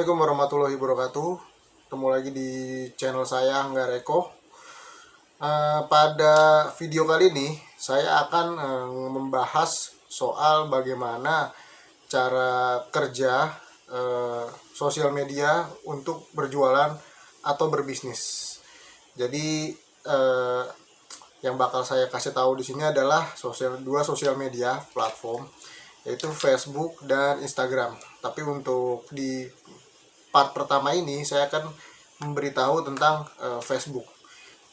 Assalamualaikum warahmatullahi wabarakatuh. Ketemu lagi di channel saya Angga Reko. Pada video kali ini saya akan membahas soal bagaimana cara kerja sosial media untuk berjualan atau berbisnis. Jadi yang bakal saya kasih tahu di sini adalah dua sosial media platform, yaitu Facebook dan Instagram. Tapi untuk di part pertama ini saya akan memberitahu tentang Facebook.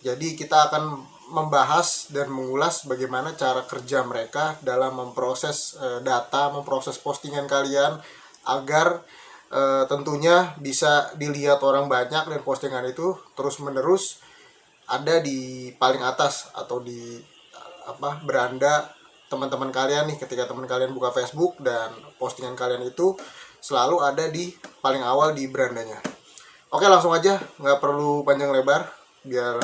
Jadi kita akan membahas dan mengulas bagaimana cara kerja mereka dalam memproses data, memproses postingan kalian agar tentunya bisa dilihat orang banyak dan postingan itu terus-menerus ada di paling atas atau di beranda teman-teman kalian nih. Ketika teman kalian buka Facebook dan postingan kalian itu selalu ada di paling awal di berandanya. Oke, langsung aja, nggak perlu panjang lebar biar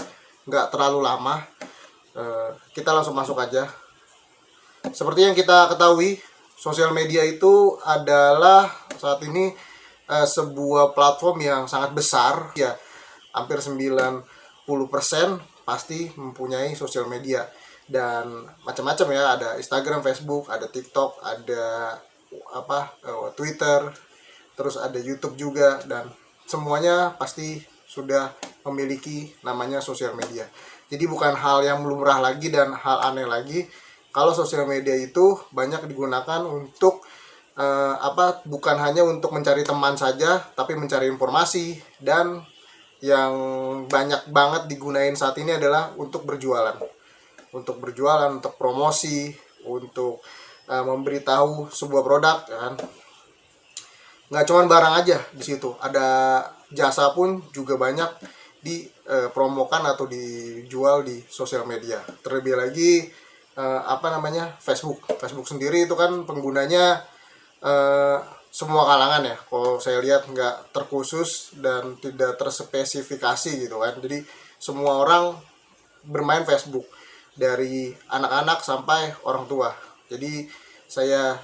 nggak terlalu lama. Kita langsung masuk aja. Seperti yang kita ketahui, sosial media itu adalah saat ini sebuah platform yang sangat besar ya. Hampir 90% pasti mempunyai sosial media. Dan macam-macam ya, ada Instagram, Facebook, ada TikTok, ada Twitter, terus ada YouTube juga, dan semuanya pasti sudah memiliki namanya sosial media. Jadi bukan hal yang lumrah lagi dan hal aneh lagi kalau sosial media itu banyak digunakan untuk bukan hanya untuk mencari teman saja, tapi mencari informasi, dan yang banyak banget digunain saat ini adalah untuk berjualan, untuk promosi, untuk memberitahu sebuah produk, kan. Nggak cuma barang aja di situ, ada jasa pun juga banyak dipromokan atau dijual di sosial media. Terlebih lagi Facebook sendiri itu kan penggunanya semua kalangan ya. Kalau saya lihat nggak terkhusus dan tidak terspesifikasi gitu kan. Jadi semua orang bermain Facebook, dari anak-anak sampai orang tua. Jadi saya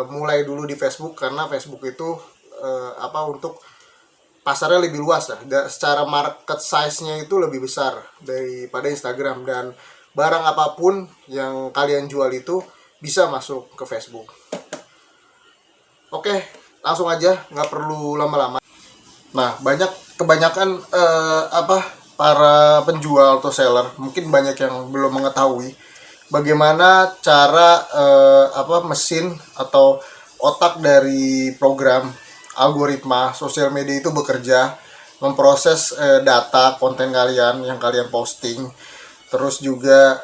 mulai dulu di Facebook karena Facebook itu untuk pasarnya lebih luas ya. Secara market size-nya itu lebih besar daripada Instagram, dan barang apapun yang kalian jual itu bisa masuk ke Facebook. Oke, langsung aja, nggak perlu lama-lama. Nah, kebanyakan para penjual atau seller mungkin banyak yang belum mengetahui bagaimana cara mesin atau otak dari program algoritma sosial media itu bekerja, memproses data konten kalian yang kalian posting. Terus juga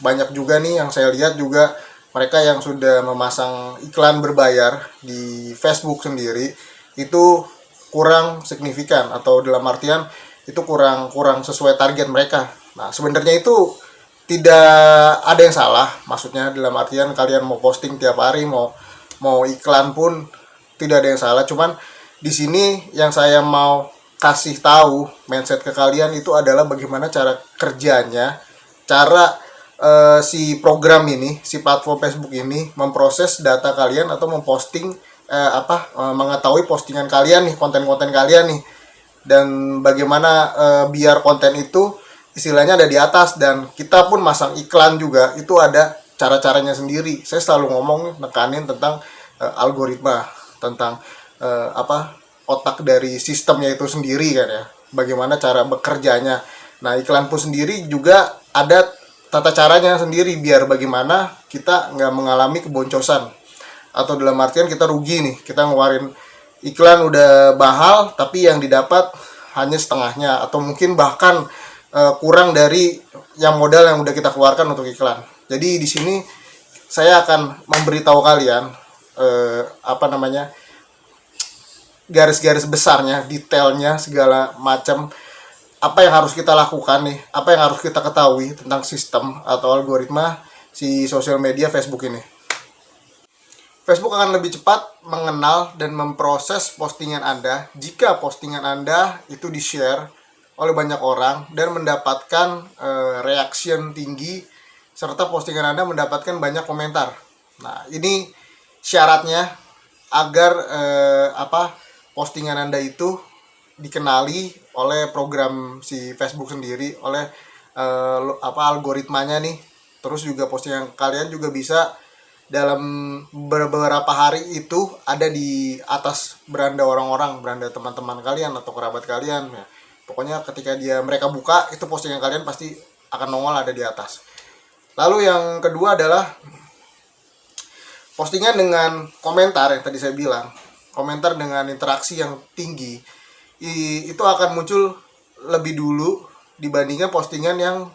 banyak juga nih yang saya lihat juga mereka yang sudah memasang iklan berbayar di Facebook sendiri itu kurang signifikan, atau dalam artian itu kurang sesuai target mereka. Nah, sebenarnya itu tidak ada yang salah, maksudnya dalam artian kalian mau posting tiap hari, mau iklan pun tidak ada yang salah. Cuman di sini yang saya mau kasih tahu mindset ke kalian itu adalah bagaimana cara kerjanya, cara si program ini, si platform Facebook ini memproses data kalian atau memposting mengetahui postingan kalian nih, konten-konten kalian nih, dan bagaimana biar konten itu istilahnya ada di atas, dan kita pun masang iklan juga itu ada cara-caranya sendiri. Saya selalu nekanin tentang algoritma, tentang otak dari sistemnya itu sendiri kan ya, bagaimana cara bekerjanya. Nah, iklan pun sendiri juga ada tata caranya sendiri biar bagaimana kita nggak mengalami keboncosan, atau dalam artian kita rugi nih, kita ngeluarin iklan udah mahal tapi yang didapat hanya setengahnya, atau mungkin bahkan kurang dari yang modal yang udah kita keluarkan untuk iklan. Jadi di sini saya akan memberitahu kalian garis-garis besarnya, detailnya, segala macam apa yang harus kita lakukan nih, apa yang harus kita ketahui tentang sistem atau algoritma si sosial media Facebook ini. Facebook akan lebih cepat mengenal dan memproses postingan Anda jika postingan Anda itu di-share oleh banyak orang dan mendapatkan reaction tinggi, serta postingan Anda mendapatkan banyak komentar. Nah, ini syaratnya agar postingan Anda itu dikenali oleh program si Facebook sendiri, oleh algoritmanya nih. Terus juga postingan kalian juga bisa dalam beberapa hari itu ada di atas beranda orang-orang, beranda teman-teman kalian atau kerabat kalian ya. Pokoknya ketika mereka buka, itu postingan kalian pasti akan nongol ada di atas. Lalu yang kedua adalah postingan dengan komentar yang tadi saya bilang. Komentar dengan interaksi yang tinggi itu akan muncul lebih dulu dibandingkan postingan yang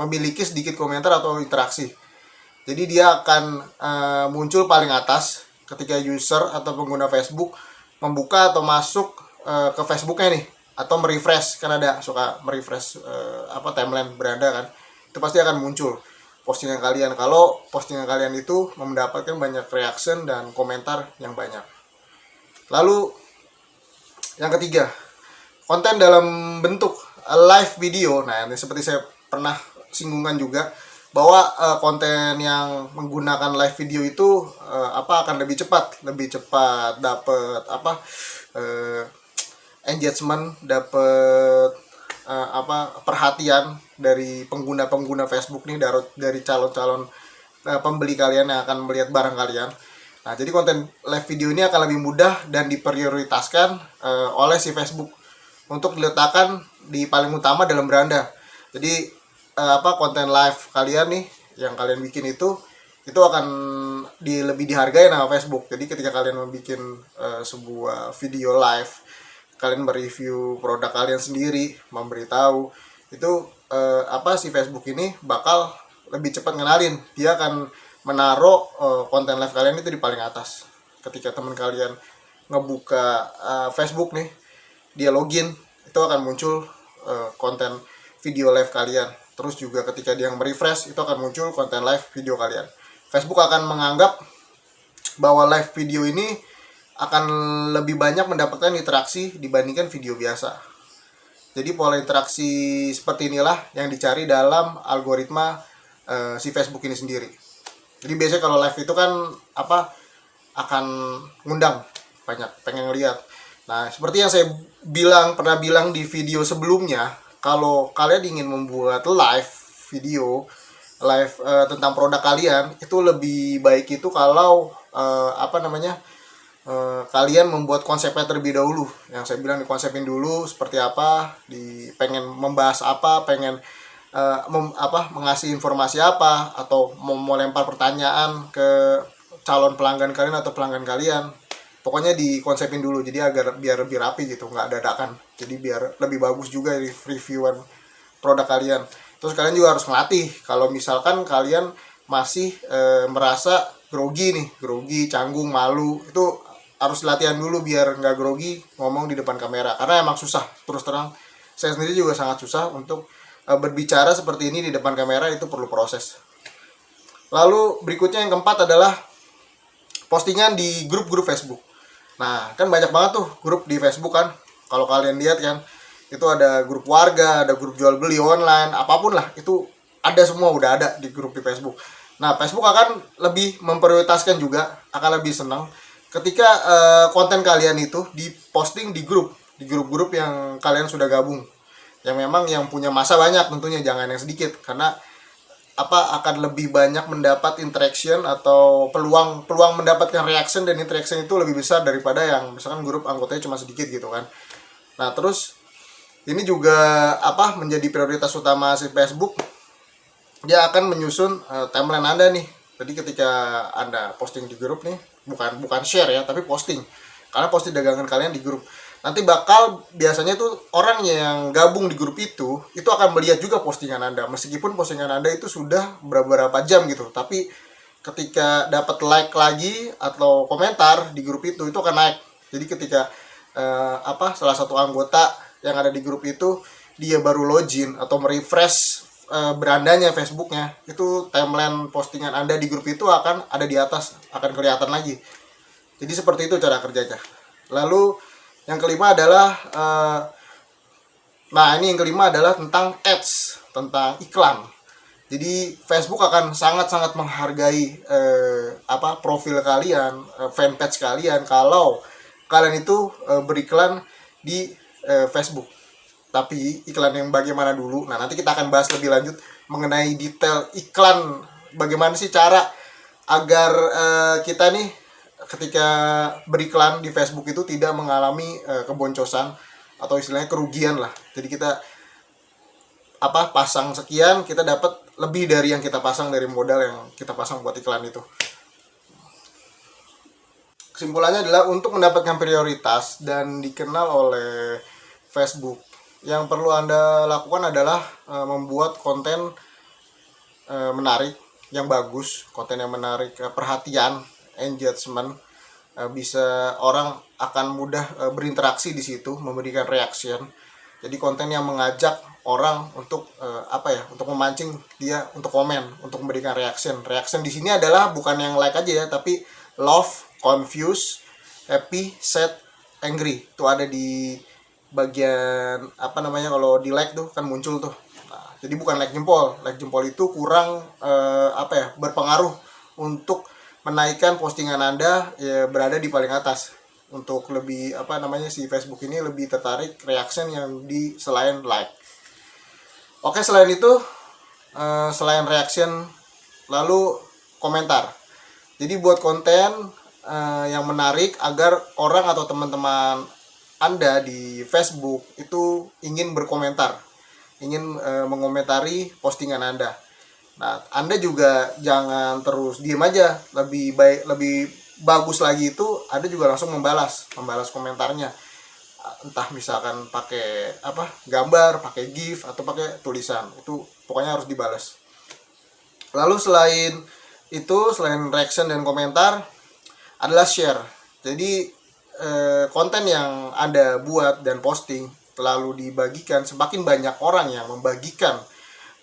memiliki sedikit komentar atau interaksi. Jadi dia akan muncul paling atas ketika user atau pengguna Facebook membuka atau masuk ke Facebooknya nih, atau merefresh, kan ada suka merefresh timeline beranda kan, itu pasti akan muncul postingan kalian kalau postingan kalian itu mendapatkan banyak reaction dan komentar yang banyak. Lalu yang ketiga, konten dalam bentuk live video. Nah, ini seperti saya pernah singgungan juga bahwa konten yang menggunakan live video itu akan lebih cepat dapat engagement, dapat perhatian dari pengguna Facebook nih, dari calon-calon pembeli kalian yang akan melihat barang kalian. Nah, jadi konten live video ini akan lebih mudah dan diprioritaskan oleh si Facebook untuk diletakkan di paling utama dalam beranda. Jadi konten live kalian nih yang kalian bikin itu akan lebih dihargai sama Facebook. Jadi ketika kalian membuat sebuah video live, kalian mereview produk kalian sendiri, memberitahu, itu si Facebook ini bakal lebih cepat ngenalin. Dia akan menaruh konten live kalian itu di paling atas. Ketika teman kalian ngebuka Facebook nih, dia login, itu akan muncul konten video live kalian. Terus juga ketika dia merefresh, itu akan muncul konten live video kalian. Facebook akan menganggap bahwa live video ini akan lebih banyak mendapatkan interaksi dibandingkan video biasa. Jadi pola interaksi seperti inilah yang dicari dalam algoritma si Facebook ini sendiri. Jadi biasanya kalau live itu kan akan ngundang banyak pengen ngeliat. Nah, seperti yang saya pernah bilang di video sebelumnya, kalau kalian ingin membuat live video tentang produk kalian, itu lebih baik itu kalau kalian membuat konsepnya terlebih dahulu. Yang saya bilang dikonsepin dulu seperti apa, pengen membahas apa, pengen mengasih informasi apa, atau mau lempar pertanyaan ke calon pelanggan kalian atau pelanggan kalian. Pokoknya dikonsepin dulu, jadi biar lebih rapi gitu, nggak dadakan. Jadi biar lebih bagus juga di reviewan produk kalian. Terus kalian juga harus ngelatih kalau misalkan kalian masih merasa grogi, canggung, malu, itu harus latihan dulu biar nggak grogi ngomong di depan kamera, karena emang susah. Terus terang, saya sendiri juga sangat susah untuk berbicara seperti ini di depan kamera, itu perlu proses. Lalu berikutnya yang keempat adalah postingan di grup-grup Facebook. Nah, kan banyak banget tuh grup di Facebook kan. Kalau kalian lihat kan, itu ada grup warga, ada grup jual beli online, apapun lah, itu ada semua, udah ada di grup di Facebook. Nah, Facebook akan lebih memprioritaskan juga, akan lebih senang ketika konten kalian itu diposting di grup-grup yang kalian sudah gabung. Yang memang yang punya masa banyak tentunya, jangan yang sedikit, karena akan lebih banyak mendapat interaction atau peluang mendapatkan reaction dan interaction itu lebih besar daripada yang misalkan grup anggotanya cuma sedikit gitu kan. Nah, terus ini juga menjadi prioritas utama si Facebook. Dia akan menyusun timeline Anda nih. Jadi ketika Anda posting di grup nih, bukan share ya, tapi posting. Karena posting dagangan kalian di grup. Nanti bakal biasanya tuh orang yang gabung di grup itu akan melihat juga postingan Anda, meskipun postingan Anda itu sudah beberapa jam gitu. Tapi ketika dapat like lagi atau komentar di grup itu akan naik. Jadi ketika salah satu anggota yang ada di grup itu dia baru login atau merefresh berandanya Facebooknya, itu timeline postingan Anda di grup itu akan ada di atas, akan kelihatan lagi. Jadi seperti itu cara kerjanya. Lalu yang kelima adalah yang kelima adalah tentang ads, tentang iklan. Jadi Facebook akan sangat-sangat menghargai profil kalian, fanpage kalian kalau kalian itu beriklan di Facebook. Tapi iklan yang bagaimana dulu? Nah, nanti kita akan bahas lebih lanjut mengenai detail iklan. Bagaimana sih cara agar kita nih ketika beriklan di Facebook itu tidak mengalami keboncosan atau istilahnya kerugian lah. Jadi kita pasang sekian, kita dapat lebih dari yang kita pasang, dari modal yang kita pasang buat iklan itu. Kesimpulannya adalah untuk mendapatkan prioritas dan dikenal oleh Facebook, yang perlu Anda lakukan adalah membuat konten menarik, yang bagus, konten yang menarik perhatian, engagement, bisa orang akan mudah berinteraksi di situ, memberikan reaction. Jadi konten yang mengajak orang untuk untuk memancing dia untuk komen, untuk memberikan reaction. Reaction di sini adalah bukan yang like aja ya, tapi love, confused, happy, sad, angry. Itu ada di bagian kalau di like tuh kan muncul tuh. Nah, jadi bukan like jempol. Like jempol itu kurang berpengaruh untuk menaikkan postingan Anda berada di paling atas. Untuk lebih si Facebook ini lebih tertarik reaction yang di selain like. Oke, selain itu selain reaction, lalu komentar. Jadi buat konten yang menarik agar orang atau teman-teman Anda di Facebook itu ingin berkomentar, ingin mengomentari postingan Anda. Nah, Anda juga jangan terus diem aja. Lebih bagus lagi itu Anda juga langsung membalas komentarnya. Entah misalkan pakai gambar, pakai GIF atau pakai tulisan. Itu pokoknya harus dibalas. Lalu selain reaction dan komentar adalah share. Jadi konten yang Anda buat dan posting lalu dibagikan, semakin banyak orang yang membagikan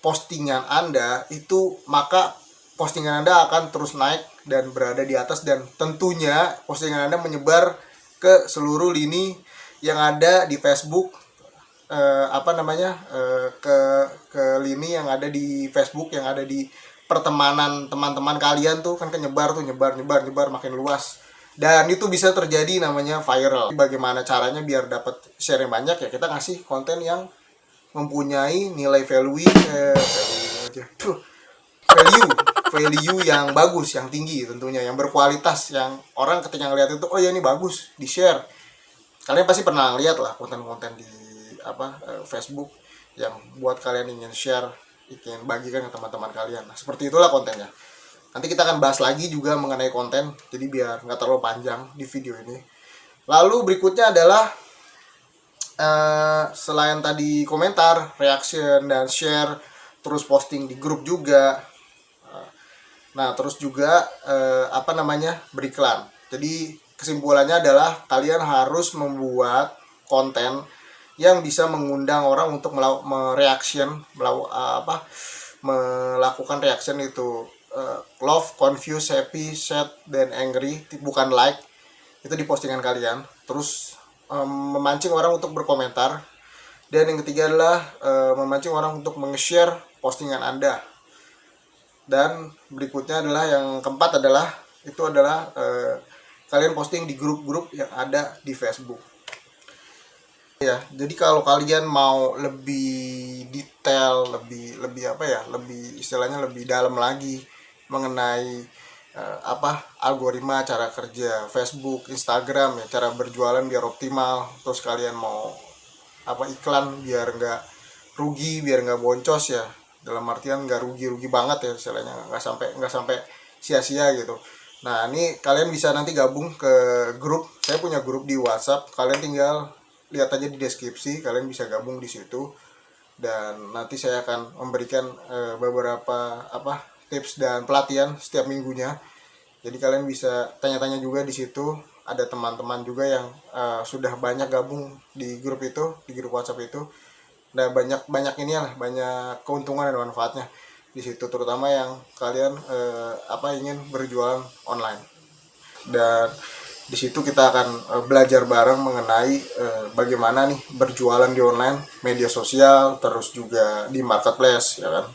postingan Anda itu, maka postingan Anda akan terus naik dan berada di atas, dan tentunya postingan Anda menyebar ke seluruh lini yang ada di Facebook, ke lini yang ada di Facebook, yang ada di pertemanan teman-teman kalian tuh kan nyebar makin luas, dan itu bisa terjadi namanya viral. Bagaimana caranya biar dapat share yang banyak? Ya kita ngasih konten yang mempunyai nilai value yang bagus, yang tinggi tentunya, yang berkualitas, yang orang ketika ngeliat itu, oh ya ini bagus, di share. Kalian pasti pernah lihat lah konten-konten di Facebook yang buat kalian ingin share, ingin bagikan ke teman-teman kalian. Nah, seperti itulah kontennya. Nanti kita akan bahas lagi juga mengenai konten, jadi biar nggak terlalu panjang di video ini. Lalu berikutnya adalah selain tadi komentar, reaction, dan share, terus posting di grup juga. Nah, terus juga beriklan. Jadi kesimpulannya adalah kalian harus membuat konten yang bisa mengundang orang untuk melakukan reaction itu, love, confused, happy, sad, dan angry, bukan like, itu di postingan kalian. Terus memancing orang untuk berkomentar, dan yang ketiga adalah memancing orang untuk meng-share postingan Anda. Dan berikutnya adalah yang keempat adalah kalian posting di grup-grup yang ada di Facebook. Ya, jadi kalau kalian mau lebih detail, lebih istilahnya lebih dalam lagi mengenai algoritma, cara kerja Facebook, Instagram, ya, cara berjualan biar optimal, terus kalian mau iklan biar nggak rugi, biar nggak boncos ya, dalam artian nggak rugi banget ya, istilahnya nggak sampai sia-sia gitu. Nah, ini kalian bisa nanti gabung ke grup. Saya punya grup di WhatsApp, kalian tinggal lihat aja di deskripsi, kalian bisa gabung di situ, dan nanti saya akan memberikan beberapa tips dan pelatihan setiap minggunya. Jadi kalian bisa tanya-tanya juga di situ. Ada teman-teman juga yang sudah banyak gabung di grup itu, di grup WhatsApp itu. Nah, banyak keuntungan dan manfaatnya di situ, terutama yang kalian ingin berjualan online. Dan di situ kita akan belajar bareng mengenai bagaimana nih berjualan di online, media sosial, terus juga di marketplace, ya kan.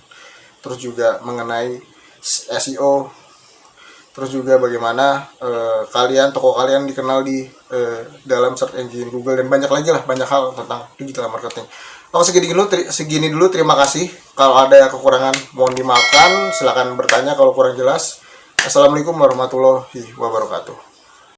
terus juga mengenai SEO, terus juga bagaimana toko kalian dikenal di dalam search engine Google, dan banyak lagi lah, banyak hal tentang digital marketing. Oh, segini dulu, terima kasih. Kalau ada kekurangan mohon dimaafkan, silakan bertanya kalau kurang jelas. Assalamualaikum warahmatullahi wabarakatuh.